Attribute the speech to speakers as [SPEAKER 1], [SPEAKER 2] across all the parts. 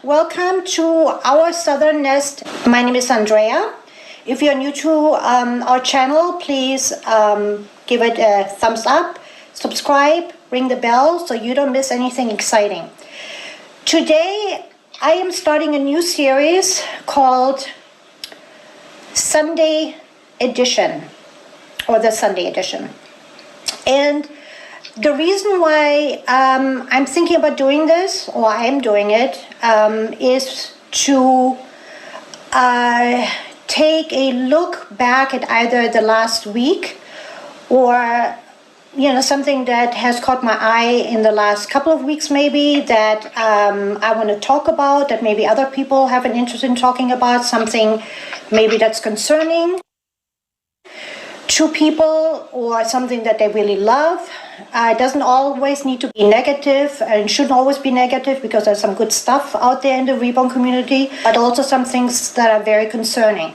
[SPEAKER 1] welcome to our Southern Nest. My name is Andrea. If you're new to our channel, please give it a thumbs up, subscribe, ring the bell so you don't miss anything exciting. Today, I am starting a new series called Sunday Edition, or the Sunday Edition. And the reason why I'm thinking about doing this, or I am doing it, is to take a look back at either the last week or something that has caught my eye in the last couple of weeks maybe that I want to talk about, that maybe other people have an interest in talking about, something maybe that's concerning to people or something that they really love. It doesn't always need to be negative and shouldn't always be negative because there's some good stuff out there in the reborn community, but also some things that are very concerning.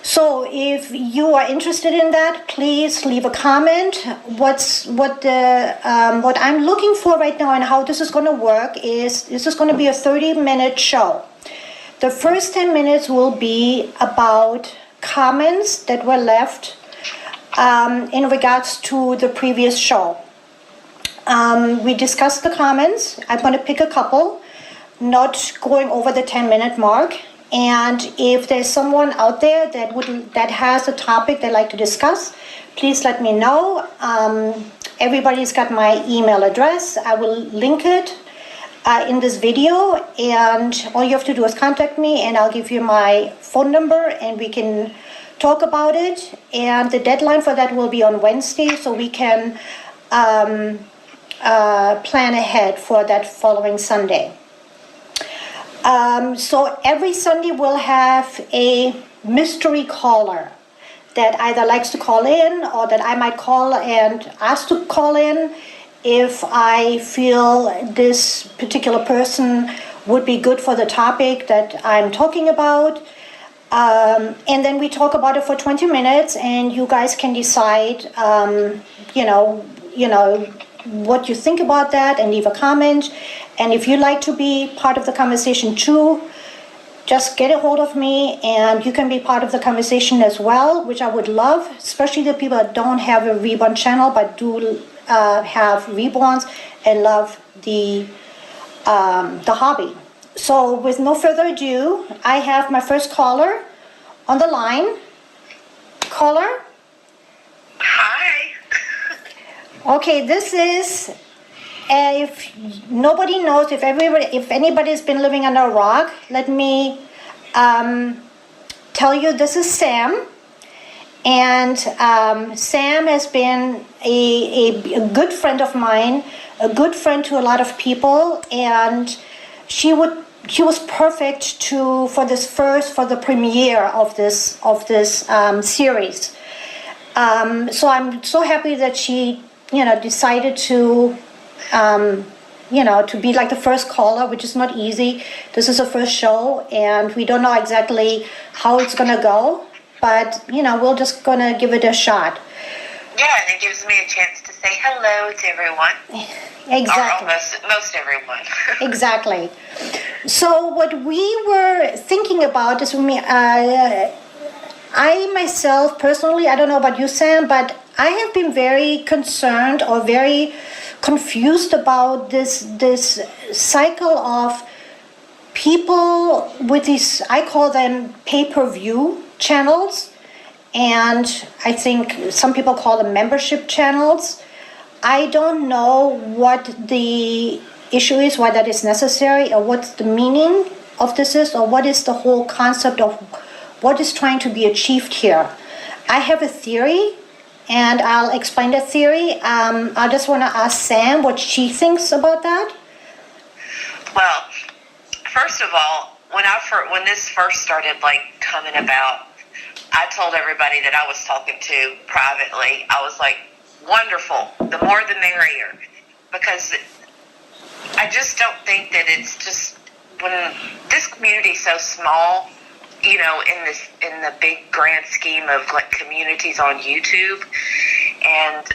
[SPEAKER 1] So if you are interested in that, please leave a comment. What I'm looking for right now and how this is going to work is this is going to be a 30-minute show. The first 10 minutes will be about comments that were left in regards to the previous show. We discussed the comments. I'm going to pick a couple, not going over the 10-minute mark. And if there's someone out there that has a topic they'd like to discuss, please let me know. Everybody's got my email address. I will link it in this video, and all you have to do is contact me, and I'll give you my phone number, and we can talk about it. And the deadline for that will be on Wednesday, so we can plan ahead for that following Sunday. So every Sunday we'll have a mystery caller that either likes to call in or that I might call and ask to call in if I feel this particular person would be good for the topic that I'm talking about. And then we talk about it for 20 minutes, and you guys can decide, what you think about that and leave a comment. And if you'd like to be part of the conversation too, just get a hold of me and you can be part of the conversation as well, which I would love, especially the people that don't have a reborn channel but do have reborns and love the hobby. So with no further ado, I have my first caller on the line. Caller?
[SPEAKER 2] Hi.
[SPEAKER 1] Okay, this is, if nobody knows, if anybody's been living under a rock, let me tell you, this is Sam. And Sam has been a good friend of mine, a good friend to a lot of people, and she was perfect for the premiere of this series. So I'm so happy that she decided to be like the first caller, which is not easy. This is the first show, and we don't know exactly how it's gonna go, but we're just gonna give it a shot.
[SPEAKER 2] Yeah, and it gives me a chance to say hello to everyone.
[SPEAKER 1] Exactly.
[SPEAKER 2] Or most everyone.
[SPEAKER 1] Exactly. So what we were thinking about is, I myself personally, I don't know about you, Sam, but I have been very concerned or very confused about this cycle of people with these, I call them pay-per-view channels, and I think some people call them membership channels. I don't know what the issue is, why that is necessary, or what the meaning of this is, or what is the whole concept of what is trying to be achieved here. I have a theory, and I'll explain that theory. I just want to ask Sam what she thinks about that.
[SPEAKER 2] Well, first of all, when this first started coming about, I told everybody that I was talking to privately, I was like, wonderful, the more the merrier, because I just don't think that it's just, when this community is so small, in the big grand scheme of communities on YouTube, and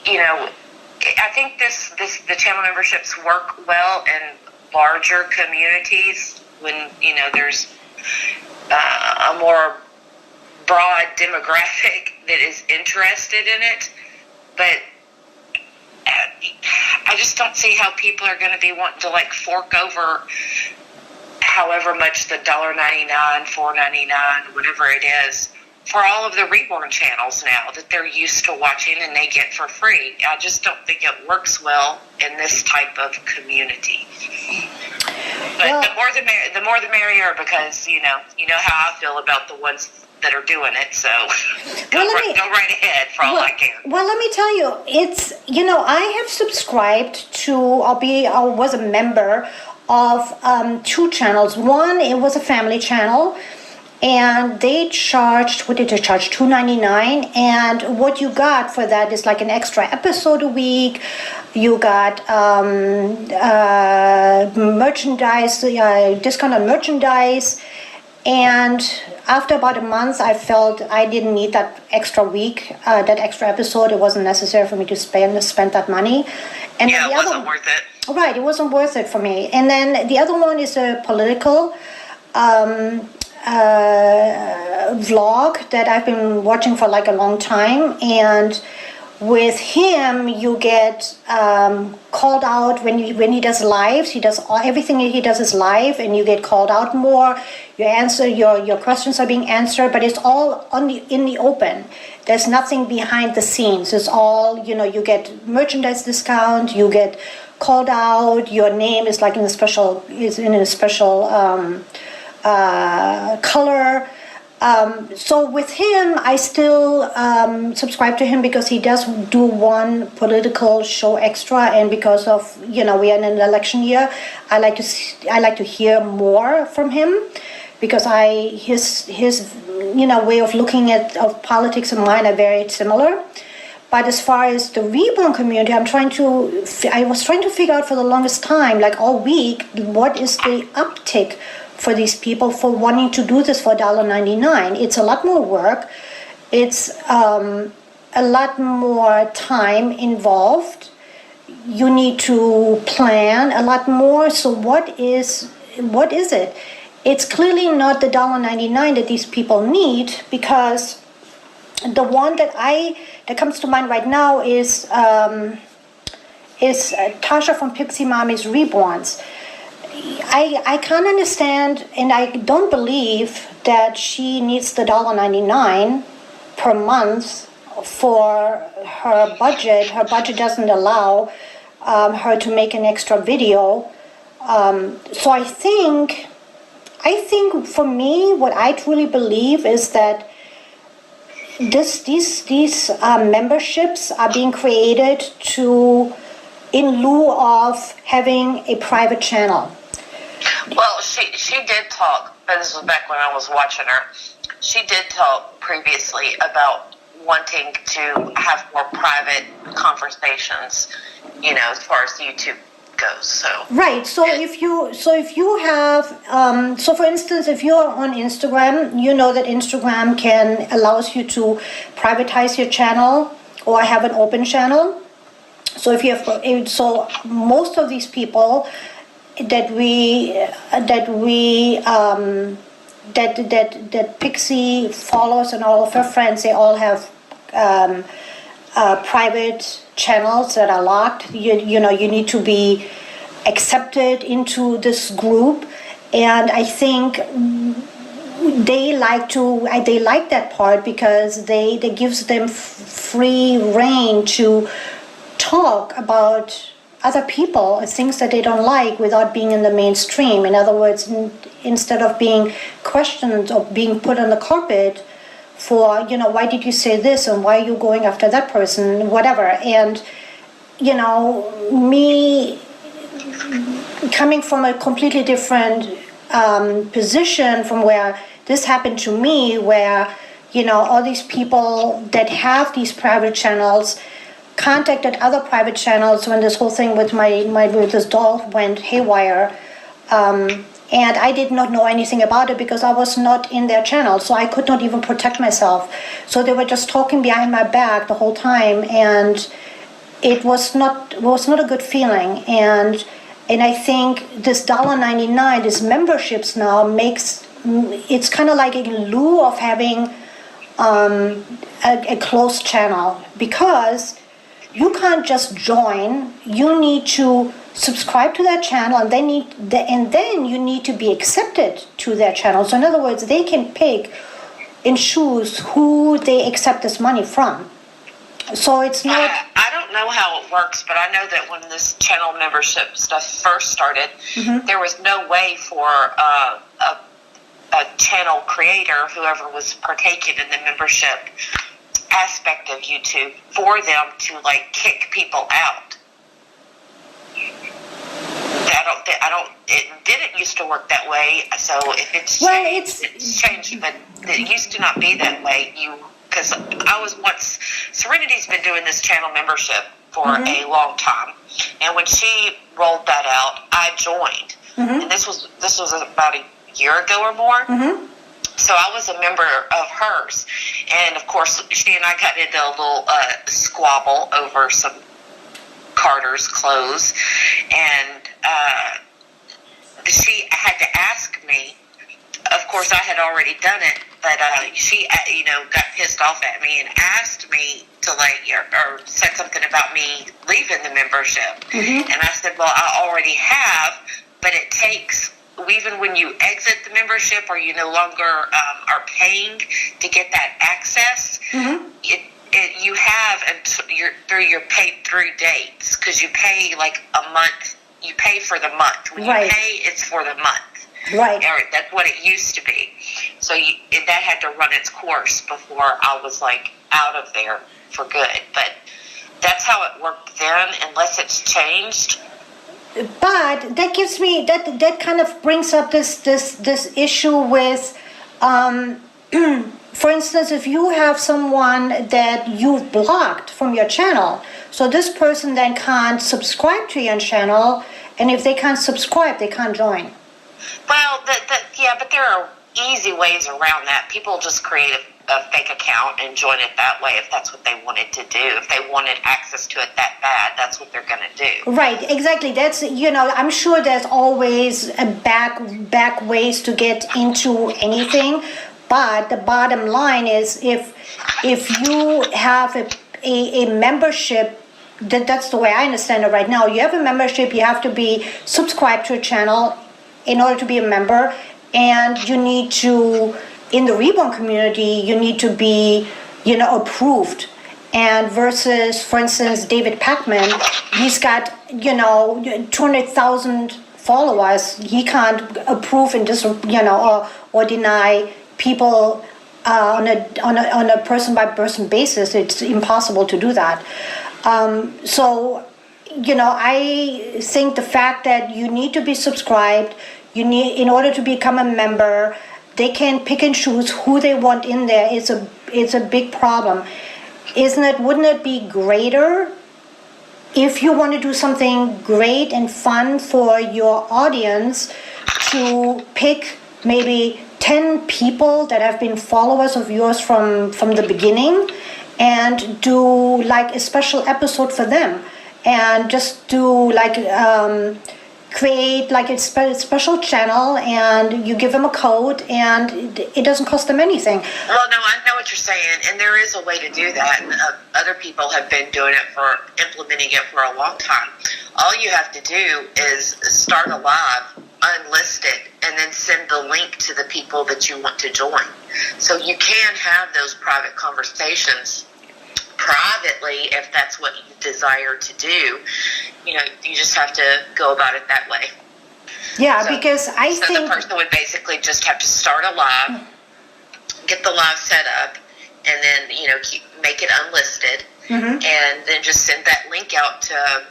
[SPEAKER 2] I think the channel memberships work well, and larger communities when, there's a more broad demographic that is interested in it. But I just don't see how people are going to be wanting to fork over however much the $1.99, $4.99, whatever it is, for all of the Reborn channels now that they're used to watching and they get for free. I just don't think it works well in this type of community. But the more the merrier, because you know how I feel about the ones that are doing it. So go right ahead for all I care.
[SPEAKER 1] Well, let me tell you, it's I have subscribed to. I was a member of 2 channels. One, it was a family channel, and they charged, what did they charge? $2.99, and what you got for that is like an extra episode a week. You got merchandise, discount on merchandise, and after about a month, I felt I didn't need that extra week, that extra episode. It wasn't necessary for me to spend that money. And
[SPEAKER 2] yeah, it wasn't worth it.
[SPEAKER 1] Right, it wasn't worth it for me. And then the other one is a political vlog that I've been watching for a long time, and with him you get called out when he does lives. He does everything he does is live, and you get called out more. Your questions are being answered, but it's all in the open. There's nothing behind the scenes. It's all, you get merchandise discount, you get called out, your name is in a special color. So with him, I still subscribe to him because he does do one political show extra, and because of we are in an election year, I like to hear more from him, because his way of looking of politics and mine are very similar. But as far as the Reborn community, I was trying to figure out for the longest time, all week, what is the uptick for these people for wanting to do this for $1.99. It's a lot more work. It's a lot more time involved. You need to plan a lot more. So what is it? It's clearly not the $1.99 that these people need, because the one that comes to mind right now is Tasha from Pixie Mommy's Reborns. I can't understand, and I don't believe that she needs the $1.99 per month for her budget. Her budget doesn't allow her to make an extra video. So I think for me, what I truly believe is that these memberships are being created in lieu of having a private channel.
[SPEAKER 2] Well, she did talk, but this was back when I was watching her. She did talk previously about wanting to have more private conversations, as far as YouTube goes. So
[SPEAKER 1] right. So if you have for instance, if you're on Instagram, you know that Instagram allows you to privatize your channel or have an open channel. So if you have, most of these people that Pixie follows and all of her friends, they all have private channels that are locked. You need to be accepted into this group, and I think they like that part, because they gives them free reign to talk about other people, things that they don't like, without being in the mainstream. In other words, instead of being questioned or being put on the carpet for, why did you say this, and why are you going after that person, whatever. And, me coming from a completely different position from where this happened to me, where, all these people that have these private channels contacted other private channels when this whole thing with with this doll went haywire, and I did not know anything about it because I was not in their channel, so I could not even protect myself. So they were just talking behind my back the whole time, and it was not a good feeling. And And I think this $1.99, this memberships now it's kind of like in lieu of having a closed channel, because you can't just join. You need to subscribe to that channel, and then you need to be accepted to their channel. So in other words, they can pick and choose who they accept this money from. So it's not.
[SPEAKER 2] I don't know how it works, but I know that when this channel membership stuff first started, there was no way for a channel creator, whoever was partaking in the membership aspect of YouTube, for them to like kick people out. It didn't used to work that way. So if it's changed, but it used to not be that way. Because Serenity's been doing this channel membership for a long time, and when she rolled that out, I joined, and this was about a year ago or more. So I was a member of hers, and of course she and I got into a little squabble over some Carter's clothes, and she had to ask me. Of course, I had already done it, but she, got pissed off at me and asked me to or said something about me leaving the membership. And I said, well, I already have, but it takes, even when you exit the membership or you no longer are paying to get that access, you have through your paid through dates, because you pay like a month. You pay for the month. When you pay, it's for the month. Right. Or that's what it used to be. So that had to run its course before I was like out of there for good. But that's how it worked then, unless it's changed.
[SPEAKER 1] But that gives me that kind of brings up this issue with, for instance, if you have someone that you've blocked from your channel, so this person then can't subscribe to your channel, and if they can't subscribe, they can't join.
[SPEAKER 2] Well, but there are easy ways around that. People just create a fake account and join it that way if that's what they wanted to do. If they wanted access to it that bad, that's what they're going to do. Right,
[SPEAKER 1] exactly. That's, I'm sure there's always a back ways to get into anything, but the bottom line is if you have a membership, that's the way I understand it right now. You have a membership, you have to be subscribed to a channel in order to be a member, and you need to, in the Reborn community, you need to be, approved. And versus, for instance, David Pacman, he's got, 200,000 followers. He can't approve and just, or deny people on a person by person basis. It's impossible to do that. So I think the fact that you need to be subscribed, in order to become a member, they can pick and choose who they want in there. It's a big problem. Wouldn't it be greater if you want to do something great and fun for your audience to pick maybe 10 people that have been followers of yours from the beginning and do like a special episode for them, and just do like create like a special channel, and you give them a code and it doesn't cost them anything.
[SPEAKER 2] Well, no, I know what you're saying, and there is a way to do that. Other people have been doing it implementing it for a long time. All you have to do is start a live unlisted and then send the link to the people that you want to join. So you can have those private conversations privately if that's what you desire to do. You just have to go about it that way.
[SPEAKER 1] Yeah, because I think
[SPEAKER 2] the person would basically just have to start a live, get the live set up, and then make it unlisted, and then just send that link out to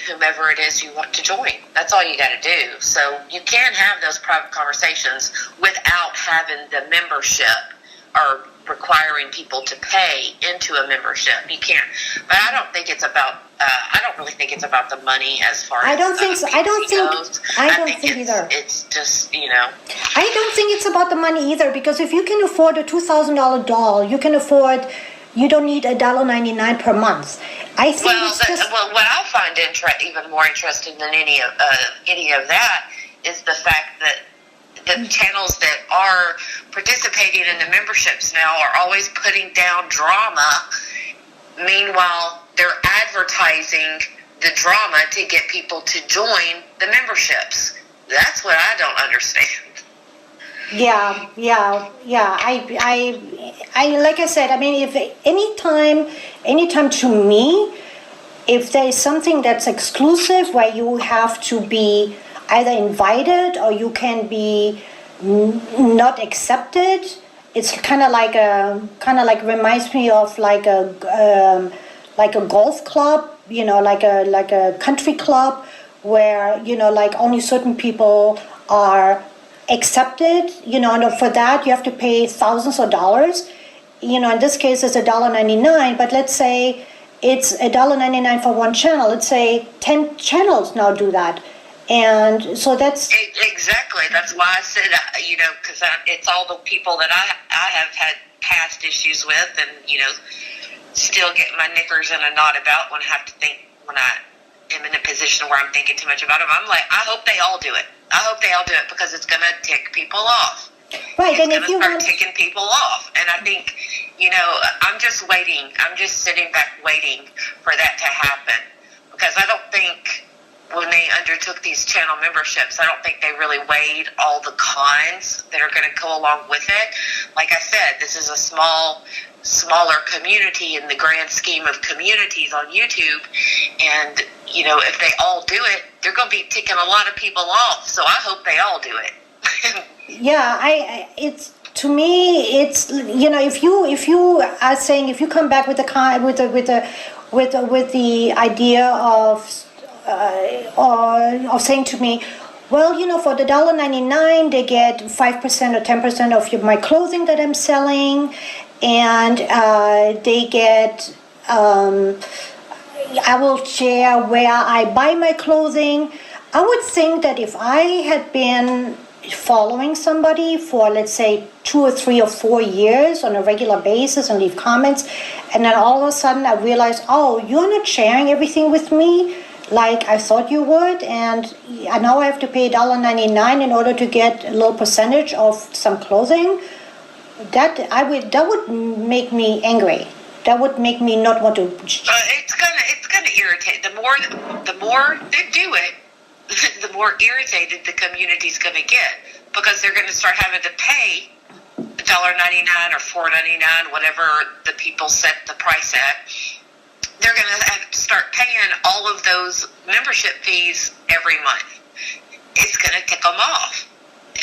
[SPEAKER 2] whomever it is you want to join. That's all you got to do. So you can have those private conversations without having the membership or requiring people to pay into a membership. You can't. But I don't think it's about. I don't really think it's about the money as far as.
[SPEAKER 1] I don't think so. I don't think either.
[SPEAKER 2] It's just
[SPEAKER 1] I don't think it's about the money either, because if you can afford a $2,000 doll, you can afford. You don't need $1.99 per month. I think
[SPEAKER 2] Well,
[SPEAKER 1] it's just
[SPEAKER 2] what I find even more interesting than any of that is the fact that the channels that are participating in the memberships now are always putting down drama. Meanwhile, they're advertising the drama to get people to join the memberships. That's what I don't understand.
[SPEAKER 1] yeah, yeah, yeah. I like I said. I mean, if anytime to me, if there is something that's exclusive where you have to be either invited or you can be not accepted, it's kind of like reminds me of like a golf club, like a country club where like only certain people are accepted, and for that you have to pay thousands of dollars. In this case it's $1.99, but let's say it's $1.99 for one channel. Let's say 10 channels now do that, and so that's
[SPEAKER 2] exactly. That's why I said, because it's all the people that I have had past issues with, and still get my knickers in a knot about when I am in a position where I'm thinking too much about them. I'm like, I hope they all do it. I hope they all do it because it's going to tick people off.
[SPEAKER 1] right.
[SPEAKER 2] It's
[SPEAKER 1] And
[SPEAKER 2] going
[SPEAKER 1] if
[SPEAKER 2] to
[SPEAKER 1] you
[SPEAKER 2] start
[SPEAKER 1] want,
[SPEAKER 2] ticking people off. And I think, I'm just waiting. I'm just sitting back waiting for that to happen. Because I don't think when they undertook these channel memberships, I don't think they really weighed all the cons that are going to go along with it. Like I said, this is a smaller community in the grand scheme of communities on YouTube. And, if they all do it, they're going to be ticking a lot of people off. So I hope they all do it.
[SPEAKER 1] yeah, it's to me, it's if you are saying, if you come back with the idea of or saying to me, well, for the $1.99 they get 5% or 10% of my clothing that I'm selling, and they get I will share where I buy my clothing. I would think that if I had been following somebody for, let's say, 2 or 3 or 4 years on a regular basis and leave comments, and then all of a sudden I realize, oh, you're not sharing everything with me like I thought you would, and now I have to pay $1.99 in order to get a little percentage of some clothing. That would make me angry. That would make me not want to.
[SPEAKER 2] It's gonna irritate. The more they do it, the more irritated the community's gonna get, because they're gonna start having to pay $1.99 or $4.99, whatever the people set the price at. They're gonna have to start paying all of those membership fees every month. It's gonna tick them off,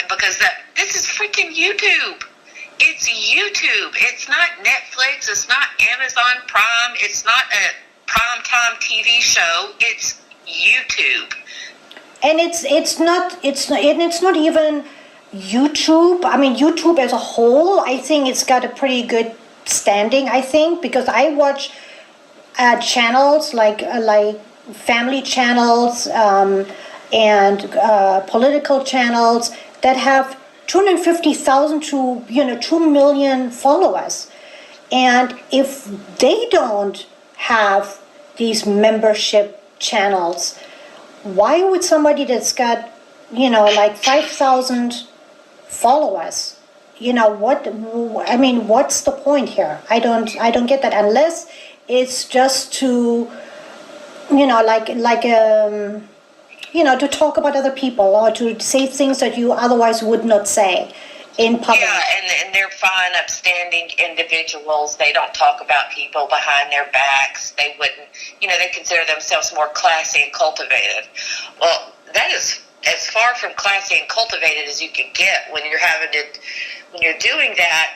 [SPEAKER 2] because this is freaking YouTube. It's YouTube. It's not Netflix. It's not Amazon Prime. It's not a primetime TV show. It's YouTube.
[SPEAKER 1] And it's not even YouTube. I mean, YouTube as a whole, I think it's got a pretty good standing. I think, because I watch channels like family channels and political channels that have 250,000 to 2 million followers, and if they don't have these membership channels, why would somebody that's got like 5,000 followers, what's the point here? I don't get that, unless it's just to to talk about other people or to say things that you otherwise would not say in public.
[SPEAKER 2] Yeah, and they're fine, upstanding individuals. They don't talk about people behind their backs. They wouldn't, they consider themselves more classy and cultivated. Well, that is as far from classy and cultivated as you can get when you're doing that,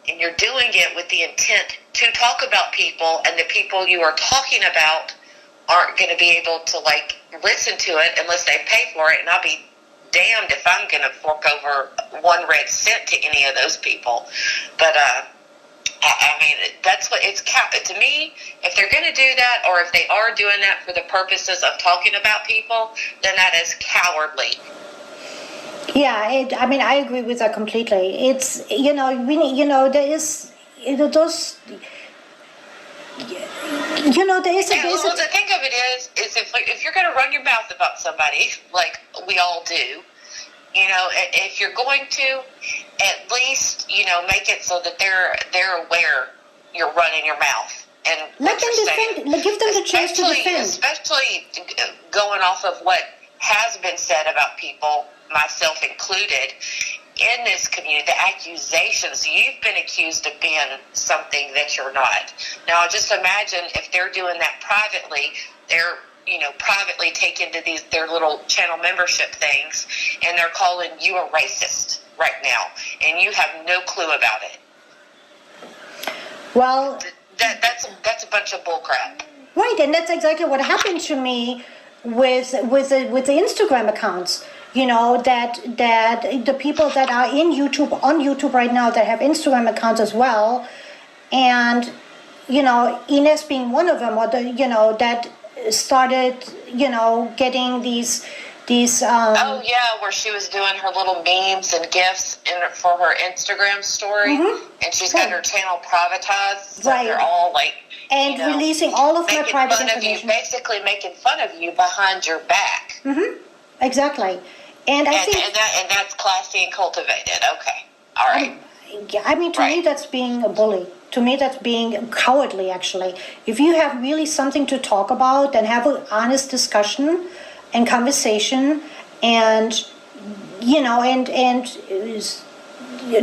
[SPEAKER 2] and you're doing it with the intent to talk about people, and the people you are talking about aren't going to be able to listen to it unless they pay for it. And I'll be damned if I'm going to fork over 1 red cent to any of those people. But I mean, that's what it's to me. If they're going to do that, or if they are doing that for the purposes of talking about people, then that is cowardly.
[SPEAKER 1] Yeah, I agree with that completely. It's there is those.
[SPEAKER 2] Well, the thing of it is if you're going to run your mouth about somebody, like we all do, if you're going to, at least make it so that they're aware you're running your mouth and
[SPEAKER 1] let them defend. Give them the chance to defend.
[SPEAKER 2] Especially going off of what has been said about people, myself included, in this community, the accusations. You've been accused of being something that you're not. Now, just imagine if they're doing that privately. They're privately taken to their little channel membership things, and they're calling you a racist right now, and you have no clue about it.
[SPEAKER 1] Well,
[SPEAKER 2] that's a bunch of bullcrap.
[SPEAKER 1] Right, and that's exactly what happened to me with the Instagram accounts. That the people that are on YouTube right now that have Instagram accounts as well, and Ines being one of them, or that started getting these
[SPEAKER 2] oh yeah, where she was doing her little memes and gifs for her Instagram story, and she's got her channel privatized, so they're all
[SPEAKER 1] releasing all of my private information,
[SPEAKER 2] basically making fun of you behind your back.
[SPEAKER 1] Exactly. And I think
[SPEAKER 2] that's classy and cultivated. Okay, all right.
[SPEAKER 1] To me, that's being a bully. To me, that's being cowardly. Actually, if you have really something to talk about, then have an honest discussion and conversation, and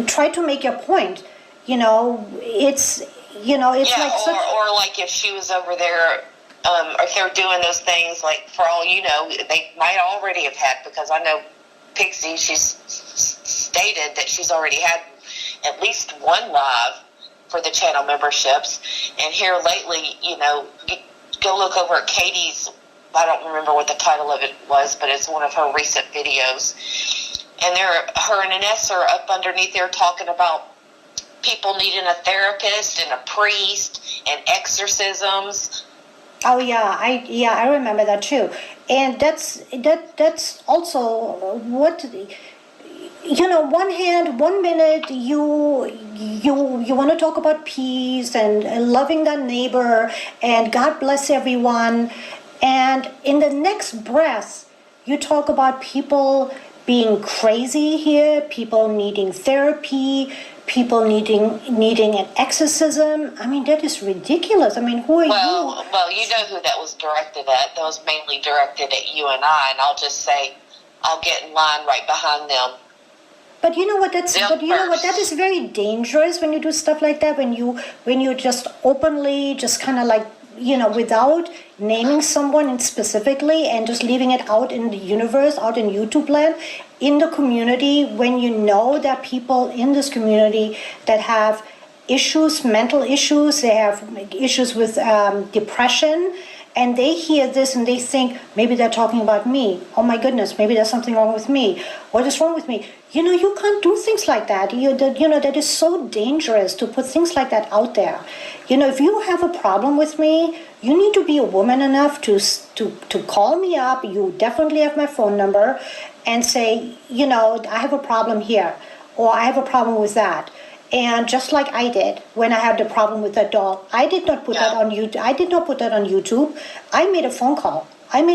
[SPEAKER 1] try to make your point. It's
[SPEAKER 2] or like if she was over there. If they're doing those things, like for all you know, they might already have had, because I know Pixie, she's stated that she's already had at least one live for the channel memberships. And here lately, go look over at Katie's, I don't remember what the title of it was, but it's one of her recent videos. And her and Ines are up underneath there talking about people needing a therapist and a priest and exorcisms.
[SPEAKER 1] Oh yeah, I remember that too, and that's also what one minute you want to talk about peace and loving thy neighbor and God bless everyone, and in the next breath you talk about people being crazy here, people needing therapy, people needing an exorcism. I mean, that is ridiculous. I mean, who are you?
[SPEAKER 2] Well, you know who that was directed at. That was mainly directed at you and I, and I'll just say, I'll get in line right behind them.
[SPEAKER 1] But you know what? That is very dangerous when you do stuff like that. When you just openly, just kind of like, without naming someone specifically and just leaving it out in the universe, out in YouTube land, in the community, when you know that people in this community that have issues, mental issues, they have issues with depression, and they hear this and they think, maybe they're talking about me. Oh my goodness, maybe there's something wrong with me. What is wrong with me? You can't do things like that. That is so dangerous to put things like that out there. If you have a problem with me, you need to be a woman enough to call me up. You definitely have my phone number, and say, I have a problem here, or I have a problem with that. And just like I did when I had the problem with that doll, I did not put that on YouTube. I did not put that on YouTube. I made a phone call. And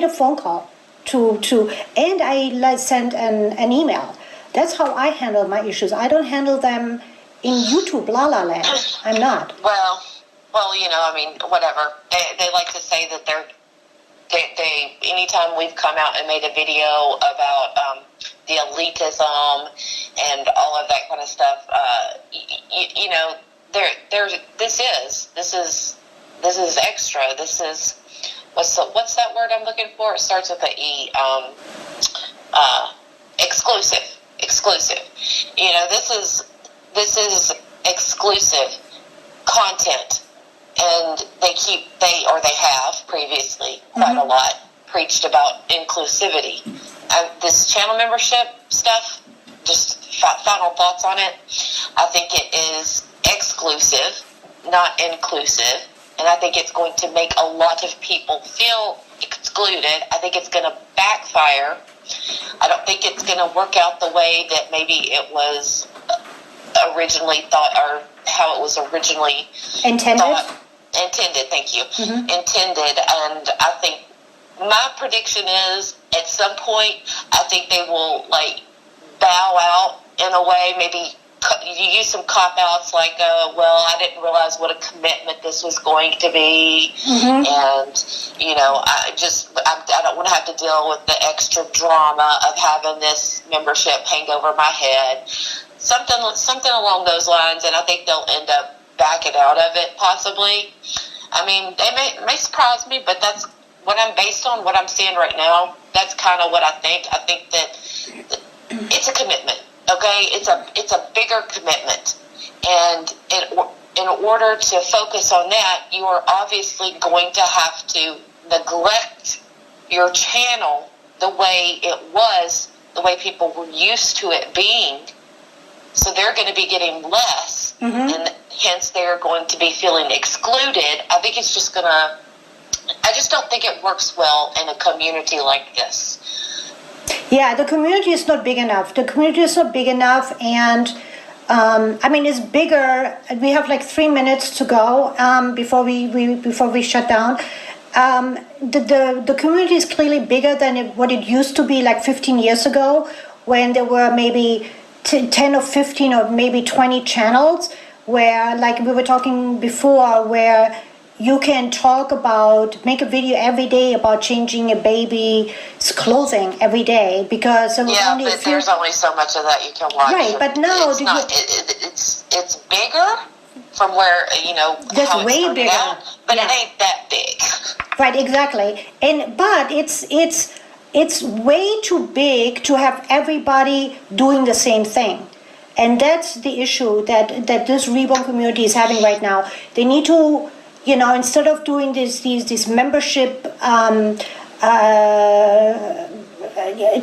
[SPEAKER 1] I sent an email. That's how I handle my issues. I don't handle them in YouTube la la land. I'm not.
[SPEAKER 2] Well, whatever. They like to say that they anytime we've come out and made a video about the elitism and all of that kind of stuff, this is extra. This is what's that word I'm looking for? It starts with an E. Exclusive. This is exclusive content. And they have previously quite a lot preached about inclusivity. This channel membership stuff, just final thoughts on it. I think it is exclusive, not inclusive. And I think it's going to make a lot of people feel excluded. I think it's going to backfire. I don't think it's going to work out the way that maybe it was originally thought, or how it was originally
[SPEAKER 1] intended.
[SPEAKER 2] Intended, thank you. Intended, and I think my prediction is at some point, I think they will like bow out in a way. Maybe you use some cop outs like, well, I didn't realize what a commitment this was going to be, and I don't want to have to deal with the extra drama of having this membership hang over my head. Something along those lines, and I think they'll end up backing out of it possibly. I mean, they may surprise me, but that's what I'm based on what I'm seeing right now. That's kind of what I think. I think that it's a commitment. Okay, it's a bigger commitment, and in order to focus on that, you are obviously going to have to neglect your channel the way it was, the way people were used to it being. So they're going to be getting less, and hence they're going to be feeling excluded. I think it's just going to, I just don't think it works well in a community like this.
[SPEAKER 1] Yeah, the community is not big enough. The community is not big enough, and I mean, it's bigger. We have like 3 minutes to go before we shut down. The community is clearly bigger than what it used to be like 15 years ago, when there were maybe 10 or 15 or maybe 20 channels, where, like we were talking before, where you can make a video every day about changing a baby's clothing every day, because there was only
[SPEAKER 2] but there's only so much of that you can watch.
[SPEAKER 1] Right, but now
[SPEAKER 2] it's bigger from where
[SPEAKER 1] that's
[SPEAKER 2] how
[SPEAKER 1] way
[SPEAKER 2] it's
[SPEAKER 1] bigger,
[SPEAKER 2] out, but it ain't that big.
[SPEAKER 1] Right, exactly, but it's way too big to have everybody doing the same thing. And that's the issue that this Reborn community is having right now. They need to, instead of doing these membership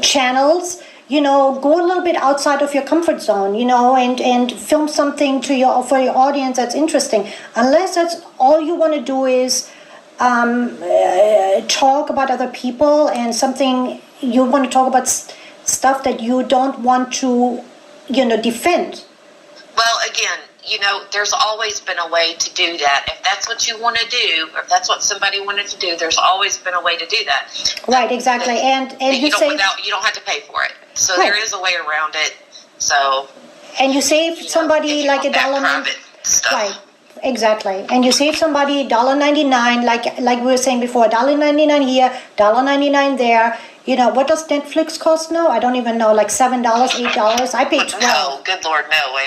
[SPEAKER 1] channels, go a little bit outside of your comfort zone, and film something for your audience that's interesting. Unless that's all you want to do is talk about other people, and something you want to talk about stuff that you don't want to defend.
[SPEAKER 2] Well, again, there's always been a way to do that. If that's what you want to do, or if that's what somebody wanted to do, there's always been a way to do that.
[SPEAKER 1] Right, exactly. And you
[SPEAKER 2] don't have to pay for it. So right. There is a way around it. So.
[SPEAKER 1] And you save somebody like $1.99. Right. Exactly, and you save somebody $1.99, like we were saying before, $1.99 here, $1.99 there. What does Netflix cost now? I don't even know, like $7, $8. I paid $12.
[SPEAKER 2] No, good Lord, no,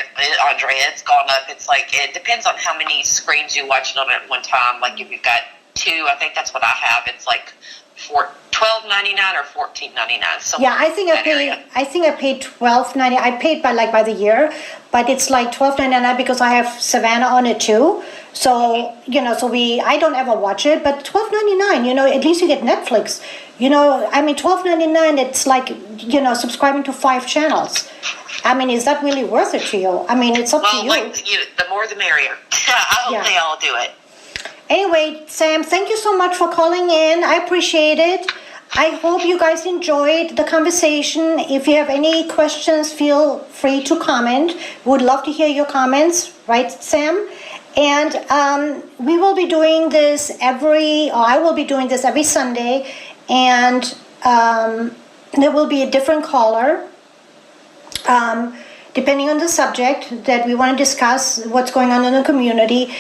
[SPEAKER 2] Andrea, it's gone up. It's like, it depends on how many screens you watch it on at one time. Like if you've got 2, I think that's what I have. It's like $12.99 or $14.99.
[SPEAKER 1] Yeah, I think I paid $12.99. I paid by the year, but it's like $12.99 because I have Savannah on it too. So I don't ever watch it, but $12.99. At least you get Netflix. I mean, $12.99. It's like subscribing to 5 channels. I mean, is that really worth it to you? I mean, it's up to you.
[SPEAKER 2] Well, the more the merrier. I hope they all do it.
[SPEAKER 1] Anyway, Sam, thank you so much for calling in. I appreciate it. I hope you guys enjoyed the conversation. If you have any questions, feel free to comment. Would love to hear your comments, right, Sam? And we will be doing this I will be doing this every Sunday, and there will be a different caller, depending on the subject that we want to discuss, what's going on in the community.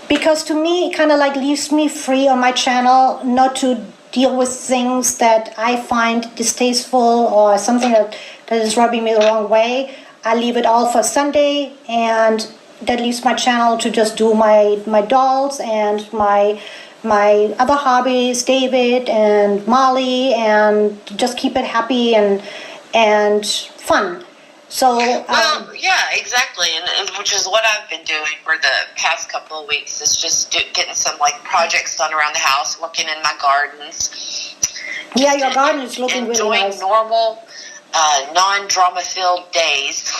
[SPEAKER 1] Because to me, it kind of like leaves me free on my channel not to deal with things that I find distasteful or something that is rubbing me the wrong way. I leave it all for Sunday, and that leaves my channel to just do my dolls and my other hobbies, David and Molly, and just keep it happy and fun. So
[SPEAKER 2] yeah, exactly, and which is what I've been doing for the past couple of weeks, is just getting some projects done around the house, working in my gardens.
[SPEAKER 1] Yeah, your garden is looking really nice.
[SPEAKER 2] Enjoying normal, non-drama filled days.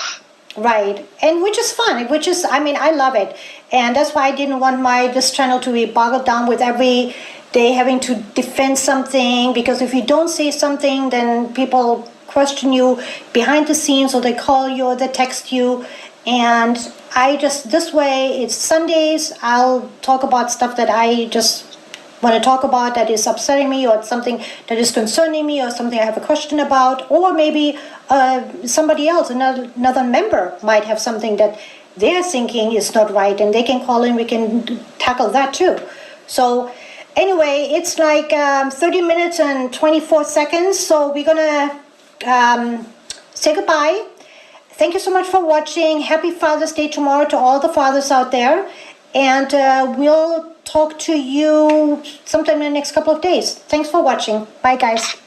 [SPEAKER 1] Right, and which is fun. I love it, and that's why I didn't want this channel to be boggled down with every day having to defend something. Because if you don't say something, then people question you behind the scenes, or they call you or they text you, And this way, it's Sundays, I'll talk about stuff that I just want to talk about, that is upsetting me, or something that is concerning me, or something I have a question about, or maybe somebody else, another member might have something that they're thinking is not right, and they can call in, we can tackle that too. So anyway, it's like 30 minutes and 24 seconds, so we're gonna say goodbye. Thank you so much for watching. Happy Father's Day tomorrow to all the fathers out there. And we'll talk to you sometime in the next couple of days. Thanks for watching. Bye, guys.